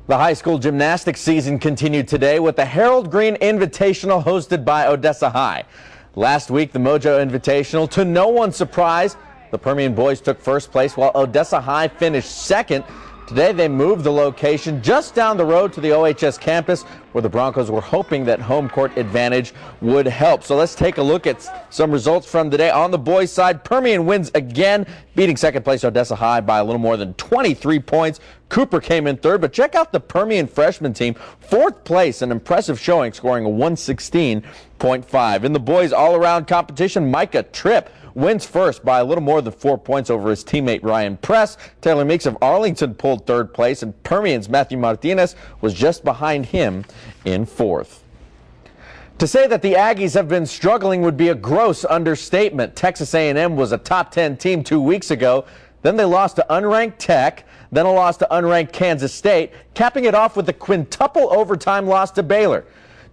The high school gymnastics season continued today with the Harold Green Invitational hosted by Odessa High. Last week, the Mojo Invitational, to no one's surprise, the Permian boys took first place while Odessa High finished second. Today, they moved the location just down the road to the OHS campus, where the Broncos were hoping that home court advantage would help. So let's take a look at some results from today. On the boys' side, Permian wins again, beating second place Odessa High by a little more than 23 points. Cooper came in third, but check out the Permian freshman team. Fourth place, an impressive showing, scoring a 116.5. In the boys' all-around competition, Micah Tripp wins first by a little more than 4 points over his teammate Ryan Press. Taylor Meeks of Arlington pulled third place, and Permian's Matthew Martinez was just behind him in fourth. To say that the Aggies have been struggling would be a gross understatement. Texas A&M was a top 10 team 2 weeks ago. Then they lost to unranked Tech, then a loss to unranked Kansas State, capping it off with a quintuple overtime loss to Baylor.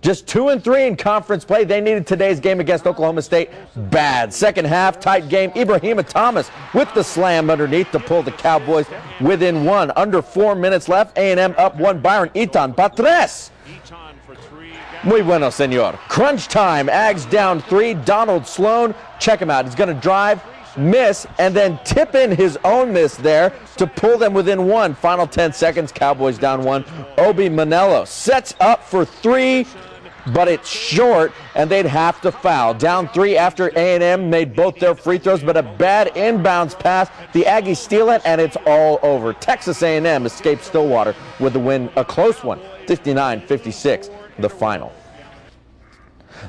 Just 2-3 in conference play. They needed today's game against Oklahoma State bad. Second half, tight game. Ibrahima Thomas with the slam underneath to pull the Cowboys within one. Under 4 minutes left. A&M up one. Byron Itan Patres. Muy bueno, senor. Crunch time. Ags down 3. Donald Sloan. Check him out. He's going to drive, miss, and then tip in his own miss there to pull them within one. Final 10 seconds. Cowboys down 1. Obi Manello sets up for 3. But it's short, and they'd have to foul. Down 3 after A&M made both their free throws, but a bad inbounds pass. The Aggies steal it, and it's all over. Texas A&M escaped Stillwater with the win, a close one, 59-56, the final.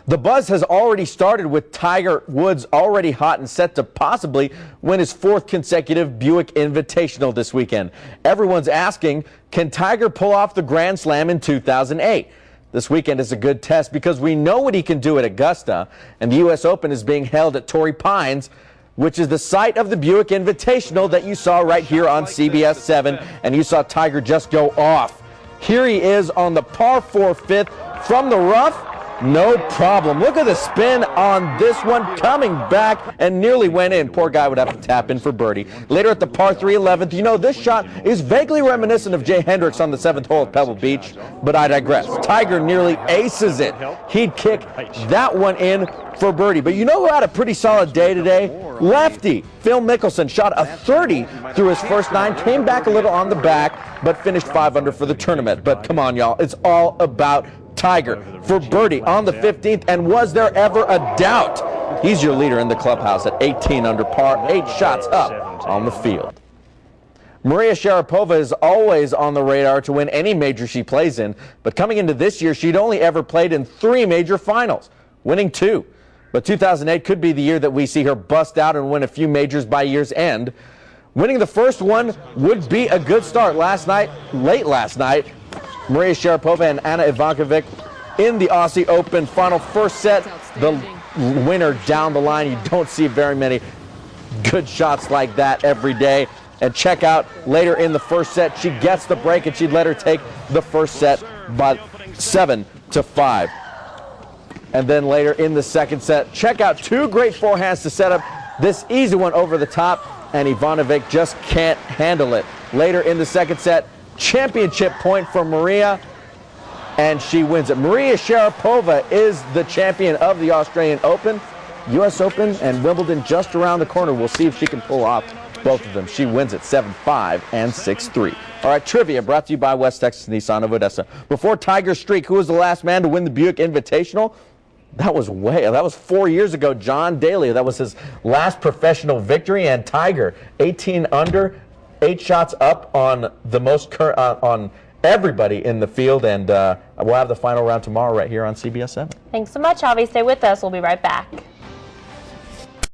The buzz has already started with Tiger Woods already hot and set to possibly win his 4th consecutive Buick Invitational this weekend. Everyone's asking, can Tiger pull off the Grand Slam in 2008? This weekend is a good test because we know what he can do at Augusta, and the U.S. Open is being held at Torrey Pines, which is the site of the Buick Invitational that you saw right here on CBS 7, and you saw Tiger just go off. Here he is on the par 4 fifth from the rough. No problem. Look at the spin on this one, coming back and nearly went in. Poor guy would have to tap in for birdie. Later at the par 3 11th, you know, this shot is vaguely reminiscent of Jay Hendricks on the 7th hole at Pebble Beach, but I digress. Tiger nearly aces it. He'd kick that one in for birdie. But you know who had a pretty solid day today? Lefty Phil Mickelson shot a 30 through his first 9, came back a little on the back, but finished 5 under for the tournament. But come on, y'all, it's all about Tiger for birdie on the 15th, and was there ever a doubt? He's your leader in the clubhouse at 18 under par, 8 shots up on the field. Maria Sharapova is always on the radar to win any major she plays in, but coming into this year, she'd only ever played in 3 major finals, winning 2. But 2008 could be the year that we see her bust out and win a few majors by year's end. Winning the first one would be a good start. Late last night, Maria Sharapova and Anna Ivkovic in the Aussie Open final first set. The winner down the line. You don't see very many good shots like that every day. And check out later in the first set, she gets the break, and she'd let her take the first set by 7-5. And then later in the second set, check out 2 great forehands to set up this easy one over the top, and Ivanovic just can't handle it. Later in the second set, championship point for Maria, and she wins it. Maria Sharapova is the champion of the Australian Open, U.S. Open, and Wimbledon just around the corner. We'll see if she can pull off both of them. She wins it 7-5 and 6-3. All right, trivia brought to you by West Texas Nissan of Odessa. Before Tiger's streak, who was the last man to win the Buick Invitational? That was 4 years ago. John Daly. That was his last professional victory, and Tiger 18 under. 8 shots up on the most current on everybody in the field, and we'll have the final round tomorrow right here on CBS 7. Thanks so much, Avi. Stay with us. We'll be right back.